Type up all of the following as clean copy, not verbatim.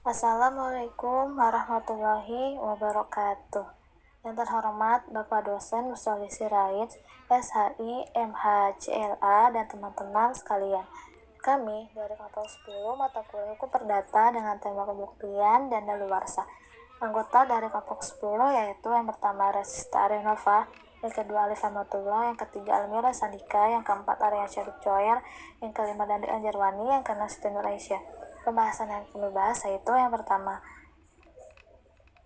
Assalamualaikum warahmatullahi wabarakatuh. Yang terhormat Bapak Dosen Mustoli Sirait, SHI, MHCLA, dan teman-teman sekalian. Kami dari kelompok 10 mata kuliah Hukum Perdata dengan tema pembuktian dan daluarsa. Anggota dari kelompok 10 yaitu yang pertama Resista Arenova, yang kedua Alif Amatullah, yang ketiga Almira Sandika, yang keempat Arya Syarif Joyer, yang kelima Dandi Anjarwani, yang keenam Siti Nur Aisyah. Pembahasan yang kami bahas yaitu yang pertama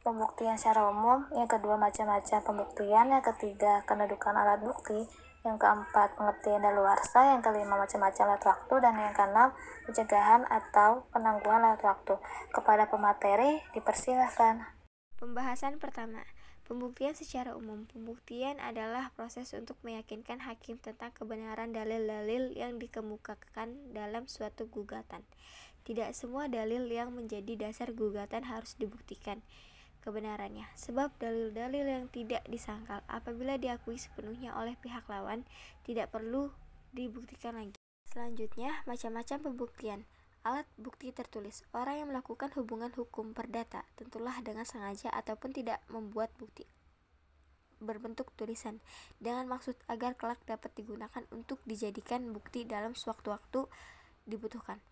pembuktian secara umum, yang kedua macam-macam pembuktian, yang ketiga kedudukan alat bukti, yang keempat pengertian daluarsa, yang kelima macam-macam alat waktu, dan yang keenam pencegahan atau penangguhan alat waktu. Kepada pemateri dipersilahkan. Pembahasan pertama, pembuktian secara umum. Pembuktian adalah proses untuk meyakinkan hakim tentang kebenaran dalil-dalil yang dikemukakan dalam suatu gugatan. Tidak semua dalil yang menjadi dasar gugatan harus dibuktikan kebenarannya, sebab dalil-dalil yang tidak disangkal apabila diakui sepenuhnya oleh pihak lawan tidak perlu dibuktikan lagi. Selanjutnya, macam-macam pembuktian. Alat bukti tertulis. Orang yang melakukan hubungan hukum perdata tentulah dengan sengaja ataupun tidak membuat bukti berbentuk tulisan dengan maksud agar kelak dapat digunakan untuk dijadikan bukti dalam sewaktu-waktu dibutuhkan.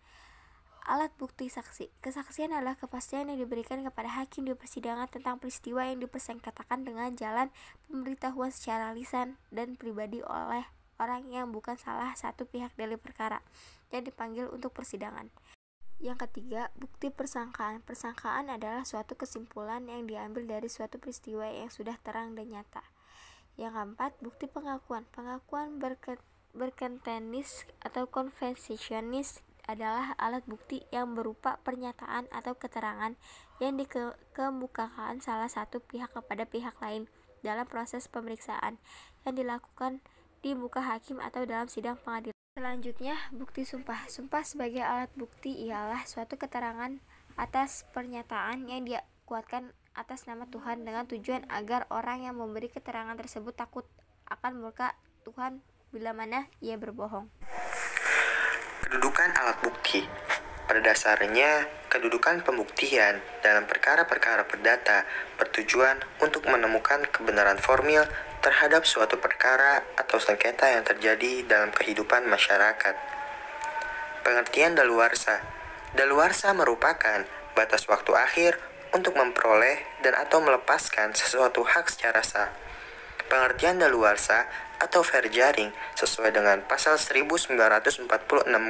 Alat bukti saksi. Kesaksian adalah kepastian yang diberikan kepada hakim di persidangan tentang peristiwa yang dipersengketakan dengan jalan pemberitahuan secara lisan dan pribadi oleh orang yang bukan salah satu pihak dari perkara yang dipanggil untuk persidangan. Yang ketiga, bukti persangkaan. Persangkaan adalah suatu kesimpulan yang diambil dari suatu peristiwa yang sudah terang dan nyata. Yang keempat, bukti pengakuan. Pengakuan berkentenis atau konvensionis adalah alat bukti yang berupa pernyataan atau keterangan yang dikemukakan salah satu pihak kepada pihak lain dalam proses pemeriksaan yang dilakukan di muka hakim atau dalam sidang pengadilan. Selanjutnya, bukti sumpah. Sumpah sebagai alat bukti ialah suatu keterangan atas pernyataan yang dikuatkan atas nama Tuhan dengan tujuan agar orang yang memberi keterangan tersebut takut akan murka Tuhan bila mana ia berbohong. Kedudukan alat bukti. Pada dasarnya, kedudukan pembuktian dalam perkara-perkara perdata bertujuan untuk menemukan kebenaran formil terhadap suatu perkara atau sengketa yang terjadi dalam kehidupan masyarakat. Pengertian daluarsa. Daluarsa merupakan batas waktu akhir untuk memperoleh dan atau melepaskan sesuatu hak secara sah. Pengertian daluarsa atau fair jaring sesuai dengan pasal 1946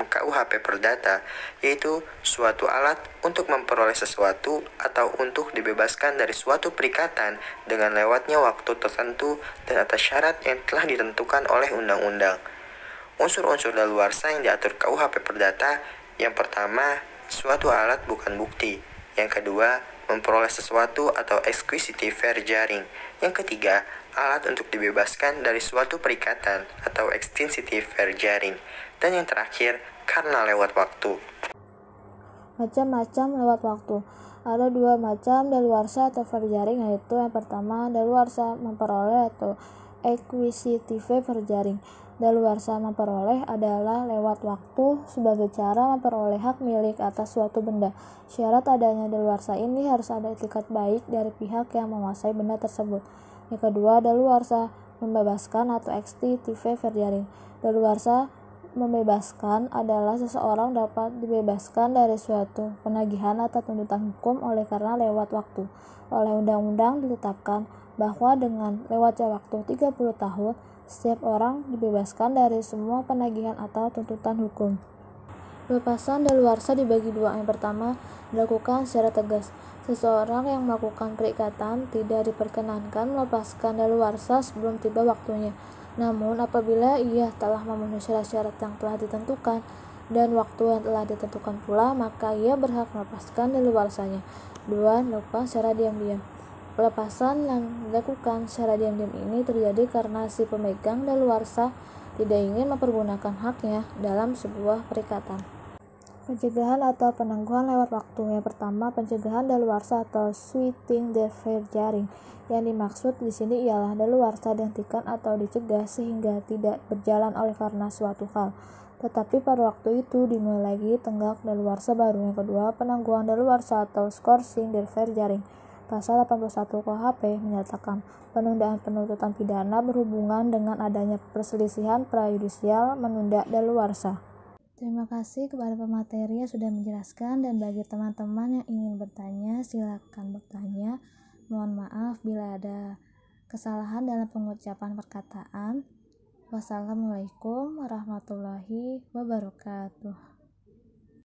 KUHP Perdata, yaitu suatu alat untuk memperoleh sesuatu atau untuk dibebaskan dari suatu perikatan dengan lewatnya waktu tertentu dan atas syarat yang telah ditentukan oleh undang-undang. Unsur-unsur daluarsa yang diatur KUHP Perdata, yang pertama, suatu alat bukan bukti. Yang kedua, memperoleh sesuatu atau exquisitive fair jaring. Yang ketiga, alat untuk dibebaskan dari suatu perikatan atau extinsitive fair jaring. Dan yang terakhir, karena lewat waktu. Macam-macam lewat waktu. Ada dua macam daluarsa atau fair jaring, yaitu yang pertama daluarsa memperoleh atau acquisitive fair jaring. Daluarsa memperoleh adalah lewat waktu sebagai cara memperoleh hak milik atas suatu benda. Syarat adanya daluarsa ini harus ada etikat baik dari pihak yang menguasai benda tersebut. Yang kedua, daluarsa membebaskan atau acquisitive fair jaring. Daluarsa membebaskan adalah seseorang dapat dibebaskan dari suatu penagihan atau tuntutan hukum oleh karena lewat waktu. Oleh undang-undang ditetapkan bahwa dengan lewatnya waktu 30 tahun, setiap orang dibebaskan dari semua penagihan atau tuntutan hukum. Pelepasan daluarsa dibagi dua. Yang pertama, dilakukan secara tegas. Seseorang yang melakukan perikatan tidak diperkenankan melepaskan daluarsa sebelum tiba waktunya. Namun, apabila ia telah memenuhi syarat-syarat yang telah ditentukan dan waktu yang telah ditentukan pula, maka ia berhak melepaskan daluarsanya. 2. Dilakukan secara diam-diam. Pelepasan yang dilakukan secara diam-diam ini terjadi karena si pemegang daluarsa tidak ingin mempergunakan haknya dalam sebuah perikatan. Pencegahan atau penangguhan lewat waktu. Yang pertama, pencegahan daluarsa atau sweeping the fair jaring. Yang dimaksud di sini ialah daluarsa dihentikan atau dicegah sehingga tidak berjalan oleh karena suatu hal. Tetapi pada waktu itu dimulai lagi tenggak daluarsa baru. Yang kedua, penangguhan daluarsa atau scourging del verjaring. Pasal 81 KUHP menyatakan penundaan penuntutan pidana berhubungan dengan adanya perselisihan prayudisial menunda daluarsa. Terima kasih kepada pemateri yang sudah menjelaskan, dan bagi teman-teman yang ingin bertanya silakan bertanya. Mohon maaf bila ada kesalahan dalam pengucapan perkataan. Wassalamualaikum warahmatullahi wabarakatuh.